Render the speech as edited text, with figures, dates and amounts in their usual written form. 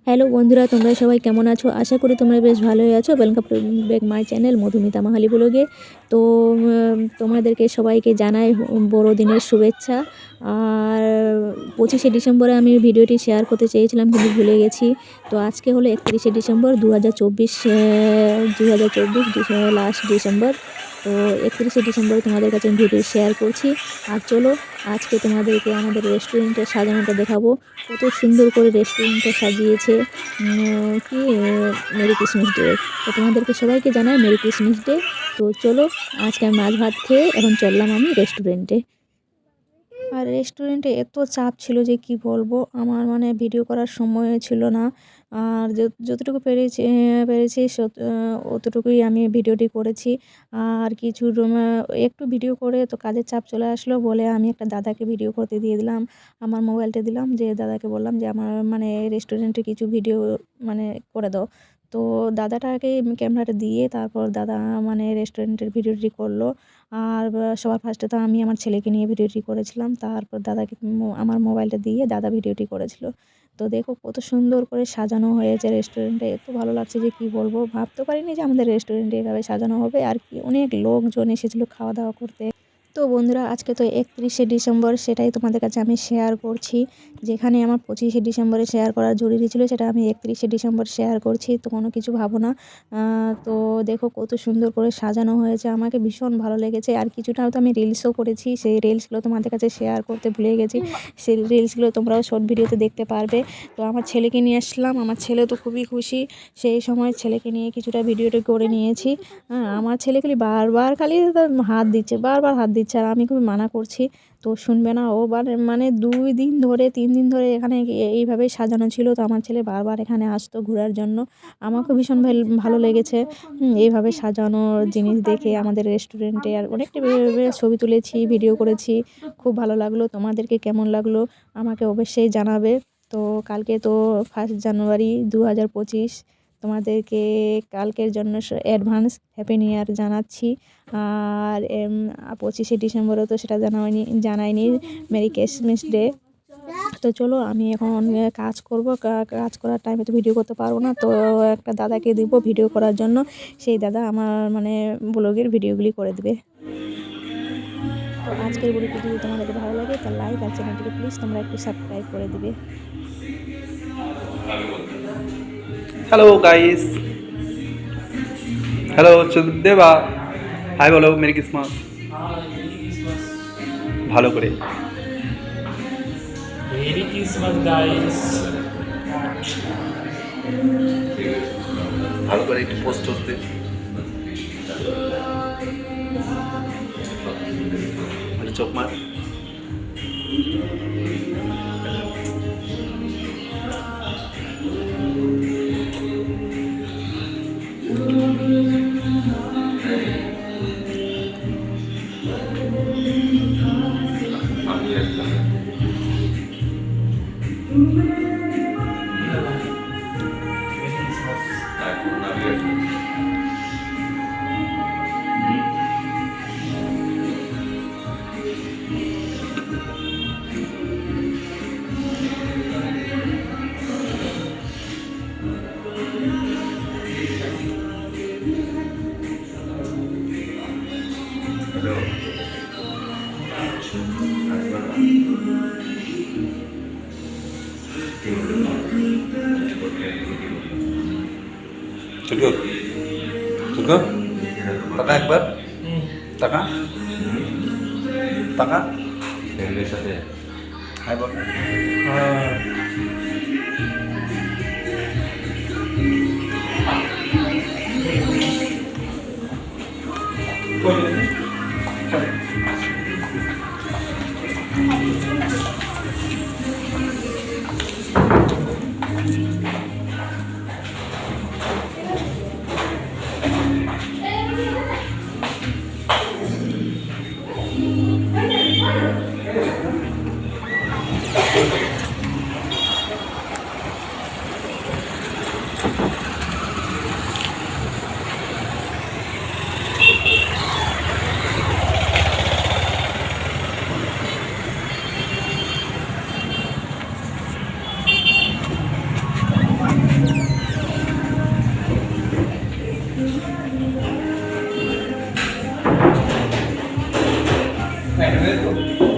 Hello বন্ধুরা, তোমরা সবাই কেমন আছো? আশা করি তোমরা বেশ ভালোই আছো। Welcome to back my channel Madhumita Mahali ব্লগে। তো তোমাদেরকে সবাইকে জানাই বড়দিনের শুভেচ্ছা। আর 25শে ডিসেম্বরে আমি ভিডিওটি শেয়ার করতে চেয়েছিলাম কিন্তু ভুলে গেছি। তো আজকে হলো 31শে ডিসেম্বর 2024, লাস্ট ডিসেম্বর। তো 31শে ডিসেম্বরে তোমাদের কাছে আমি ভিডিও শেয়ার করছি। আর চলো আজকে তোমাদেরকে আমাদের রেস্টুরেন্টের সাজানোটা দেখাবো। কত সুন্দর করে রেস্টুরেন্টটা সাজিয়েছে। কি মেরি ক্রিসমাস ডে। তো তোমাদেরকে সবাইকে জানাই মেরি ক্রিসমাস ডে। তো চলো আজকে আমি মাছ ভাত খেয়ে এখন চললাম আমি রেস্টুরেন্টে। আর রেস্টুরেন্টে এত চাপ ছিল যে কি বলবো, আমার মানে ভিডিও করার সময় ছিল না। আর যতটুকু পেরেছি অতটুকুই আমি ভিডিওটি করেছি। আর কিছু একটু ভিডিও করে তো কাজের চাপ চলে আসলো বলে আমি একটা দাদাকে ভিডিও করতে দিয়ে দিলাম। আমার মোবাইলটা দিলাম, যে দাদাকে বললাম যে আমার মানে রেস্টুরেন্টে কিছু ভিডিও মানে করে দাও। তো দাদাটাকে ক্যামেরাটা দিয়ে তারপর দাদা মানে রেস্টুরেন্টের ভিডিওটি করলো। আর সবার ফার্স্টে তো আমি আমার ছেলেকে নিয়ে ভিডিওটি করেছিলাম, তারপর দাদাকে আমার মোবাইলটা দিয়ে দাদা ভিডিওটি করেছিল। তো দেখো কত সুন্দর করে সাজানো হয়েছে রেস্টুরেন্টে, এত ভালো লাগছে যে কি বলবো। ভাবতে পারিনি যে আমাদের রেস্টুরেন্টে এভাবে সাজানো হবে। আর কি অনেক লোকজন এসেছিলো খাওয়া দাওয়া করতে। তো বন্ধুরা আজকে তো 31শে ডিসেম্বর, সেটাই তোমাদের কাছে আমি শেয়ার করছি। যেখানে আমার 25শে ডিসেম্বরে শেয়ার করার জরুরি ছিল, সেটা আমি 31শে ডিসেম্বর শেয়ার করছি। তো কোনো কিছু ভাবো না। তো দেখো কত সুন্দর করে সাজানো হয়েছে, আমাকে ভীষণ ভালো লেগেছে। আর কিছুটা হয়তো আমি রিলসও করেছি, সেই রিলসগুলো তোমাদের কাছে শেয়ার করতে ভুলে গেছি। সেই রিলসগুলো তোমরাও শর্ট ভিডিওতে দেখতে পারবে। তো আমার ছেলেকে নিয়ে আসলাম, আমার ছেলে তো খুবই খুশি। সেই সময় ছেলেকে নিয়ে কিছুটা ভিডিওটি করে নিয়েছি। আমার ছেলে খালি বারবার খালি হাত দিচ্ছে, বারবার হাত দিচ্ছে, আর আমি খুবই মানা করছি তো শুনবে না ও। মানে 2 দিন ধরে 3 দিন ধরে এখানে এইভাবেই সাজানো ছিল। তো আমার ছেলে বারবার এখানে আসতো ঘোরার জন্য। আমাকে ভীষণ ভালো লেগেছে এইভাবে সাজানোর জিনিস দেখে আমাদের রেস্টুরেন্টে। আর অনেকটা ছবি তুলেছি, ভিডিও করেছি, খুব ভালো লাগলো। তোমাদেরকে কেমন লাগলো আমাকে অবশ্যই জানাবে। তো কালকে তো 1 জানুয়ারি 2025, তোমাদেরকে কালকের জন্য অ্যাডভান্স হ্যাপি নিউ ইয়ার জানাচ্ছি। আর 25শে ডিসেম্বরও তো সেটা জানাইনি মেরি ক্রিসমাস ডে। তো চলো আমি এখন কাজ করব, কাজ করার টাইমে তো ভিডিও করতে পারবো না। তো একটা দাদাকে দিব ভিডিও করার জন্য, সেই দাদা আমার মানে ব্লগের ভিডিওগুলি করে দেবে। তো আজকের ভিডিওটি যদি তোমাদের ভালো লাগে তাহলে লাইক আর চ্যানেলটিকে প্লিজ তোমরা একটু সাবস্ক্রাইব করে দিবে। হ্যালো গাইস, হ্যালো দেবা, হাই বলো, মেরি ক্রিসমাস। ভালো করে মেরি ক্রিসমাস গাইস। ভালো করে একটু পোস্ট করতে। চোখ মার। চুকো চুকো টাকা একবার টাকা টাকা ফ্যামিলির সাথে হাই বল। Right away.